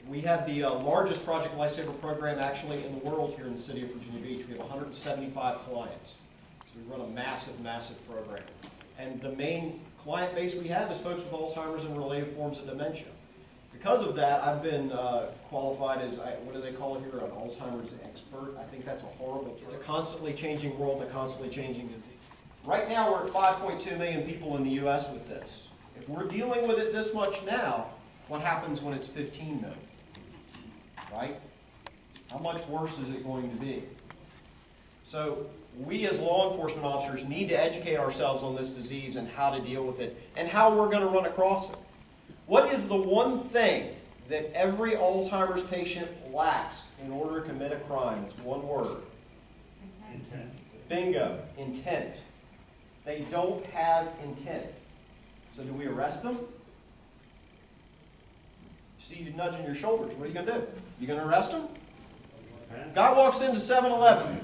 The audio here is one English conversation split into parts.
We have the largest Project Lifesaver program actually in the world here in the city of Virginia Beach. We have 175 clients. So we run a massive, massive program. And the main client base we have is folks with Alzheimer's and related forms of dementia. Because of that, I've been qualified as, what do they call it here, an Alzheimer's expert. I think that's a horrible term. It's a constantly changing world, a constantly changing disease. Right now, we're at 5.2 million people in the U.S. with this. If we're dealing with it this much now, what happens when it's 15 million? Right? How much worse is it going to be? So we as law enforcement officers need to educate ourselves on this disease and how to deal with it and how we're going to run across it. What is the one thing that every Alzheimer's patient lacks in order to commit a crime? It's one word. Intent. Bingo. Intent. They don't have intent. So do we arrest them? See you nudging your shoulders. What are you going to do? You going to arrest them? Guy walks into 7-Eleven,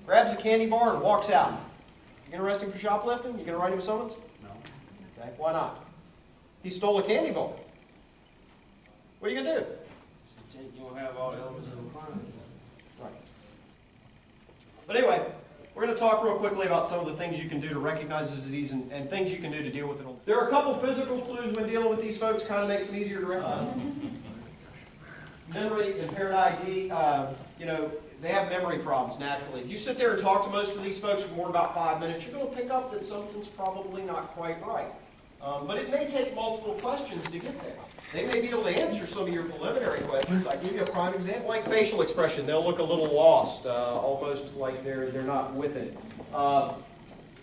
grabs a candy bar and walks out. You going to arrest him for shoplifting? You going to write him a summons? No. Okay, why not? He stole a candy bar. What are you going to do? You don't have all the elements of the crime. Right. But anyway, we're going to talk real quickly about some of the things you can do to recognize the disease and things you can do to deal with it. There are a couple physical clues when dealing with these folks, kind of makes them easier to recognize. Memory, impaired ID, you know, they have memory problems naturally. If you sit there and talk to most of these folks for more than about 5 minutes, you're going to pick up that something's probably not quite right. But it may take multiple questions to get there. They may be able to answer some of your preliminary questions. I'll give you a prime example, like facial expression. They'll look a little lost, almost like they're not with it.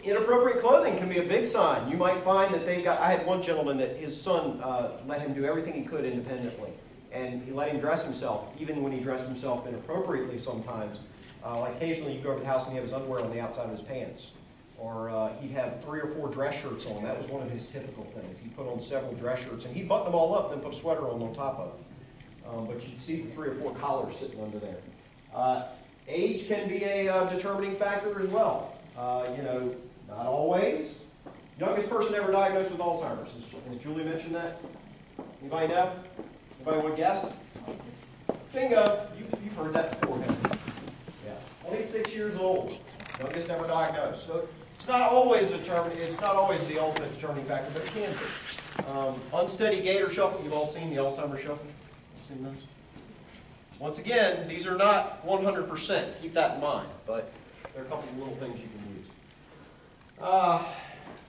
Inappropriate clothing can be a big sign. You might find that they've got, I had one gentleman that his son let him do everything he could independently. And he let him dress himself, even when he dressed himself inappropriately sometimes. Like occasionally you go over to the house and he have his underwear on the outside of his pants. Or he'd have 3 or 4 dress shirts on. That was one of his typical things. He put on several dress shirts, and he'd button them all up and then put a sweater on top of it. But you'd see the 3 or 4 collars sitting under there. Age can be a determining factor as well. You know, not always. Youngest person ever diagnosed with Alzheimer's. Has Julie mentioned that? Anybody know? Anybody want to guess? Bingo. You've heard that before, haven't you? Yeah. 26 years old. Youngest ever diagnosed. So it's not always determined. It's not always the ultimate determining factor, but it can be. Unsteady gait or shuffle. You've all seen the Alzheimer's shuffle. You've seen those. Once again, these are not 100%. Keep that in mind. But there are a couple of little things you can use.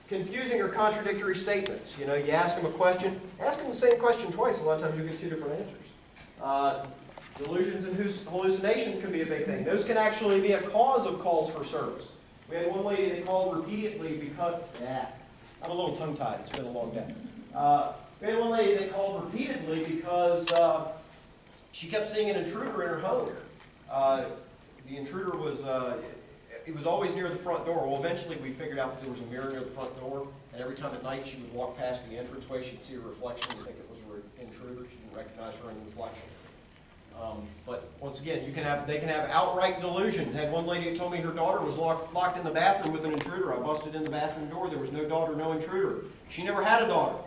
Confusing or contradictory statements. You know, you ask them a question. Ask them the same question twice. A lot of times you get 2 different answers. Delusions and hallucinations can be a big thing. Those can actually be a cause of calls for service. We had one lady that called repeatedly because, I'm a little tongue-tied, it's been a long day. We had one lady that called repeatedly because she kept seeing an intruder in her home. The intruder was, it was always near the front door. Well, eventually we figured out that there was a mirror near the front door, and every time at night she would walk past the entranceway, she'd see a reflection and think it was an intruder. She didn't recognize her in the reflection. But once again, they can have outright delusions. I had one lady who told me her daughter was locked in the bathroom with an intruder. I busted in the bathroom door. There was no daughter, no intruder. She never had a daughter.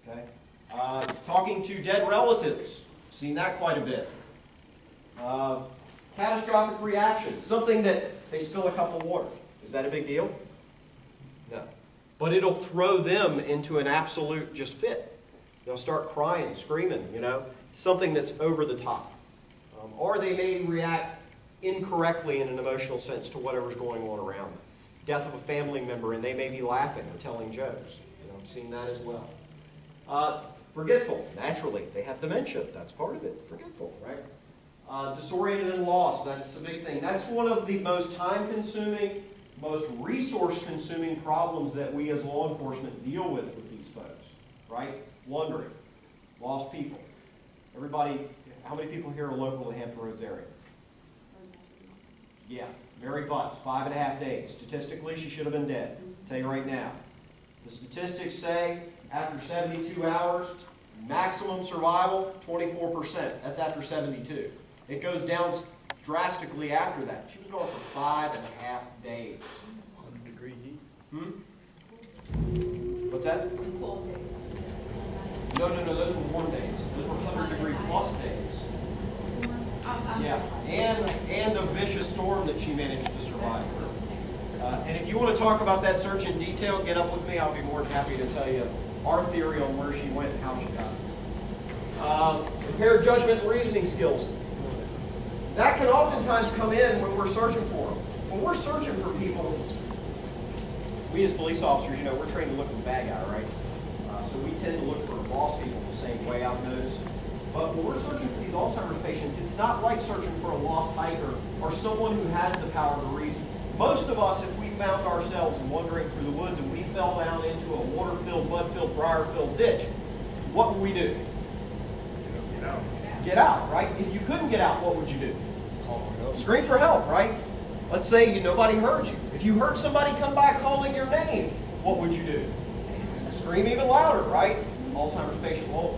Okay. Talking to dead relatives. Seen that quite a bit. Catastrophic reaction. Something that they spill a cup of water. Is that a big deal? No. But it'll throw them into an absolute just fit. They'll start crying, screaming, you know. Something that's over the top. Or they may react incorrectly in an emotional sense to whatever's going on around them. Death of a family member, and they may be laughing or telling jokes. You know, I've seen that as well. Forgetful. Naturally, they have dementia. That's part of it. Forgetful, right? Disoriented and lost. That's a big thing. That's one of the most time-consuming, most resource-consuming problems that we as law enforcement deal with these folks. Right? Wandering. Lost people. Everybody, how many people here are local to the Hampton Roads area? Yeah, Mary Butts, 5.5 days. Statistically, she should have been dead. I'll tell you right now. The statistics say after 72 hours, maximum survival, 24%. That's after 72. It goes down drastically after that. She was gone for 5.5 days. 100-degree heat? What's that? No, those were warm days. Those were talk about that search in detail, get up with me. I'll be more than happy to tell you our theory on where she went and how she got it. Impaired judgment and reasoning skills. That can oftentimes come in when we're searching for them. When we're searching for people, we as police officers, you know, we're trained to look for the bad guy, right? So we tend to look for lost people the same way, I've noticed. But when we're searching for these Alzheimer's patients, it's not like searching for a lost hiker or someone who has the power to reason. Most of us, if we found ourselves wandering through the woods and we fell down into a water-filled, mud-filled, briar-filled ditch, what would we do? Get out. Get out, right? If you couldn't get out, what would you do? Scream for help, right? Let's say nobody heard you. If you heard somebody come by calling your name, what would you do? Scream even louder, right? Alzheimer's patient won't.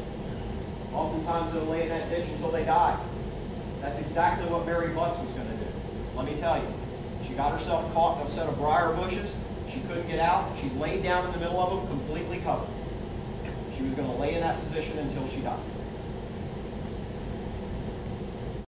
Oftentimes they'll lay in that ditch until they die. That's exactly what Mary Butts was going to do. Let me tell you. She got herself caught in a set of briar bushes. She couldn't get out. She laid down in the middle of them, completely covered. She was going to lay in that position until she died.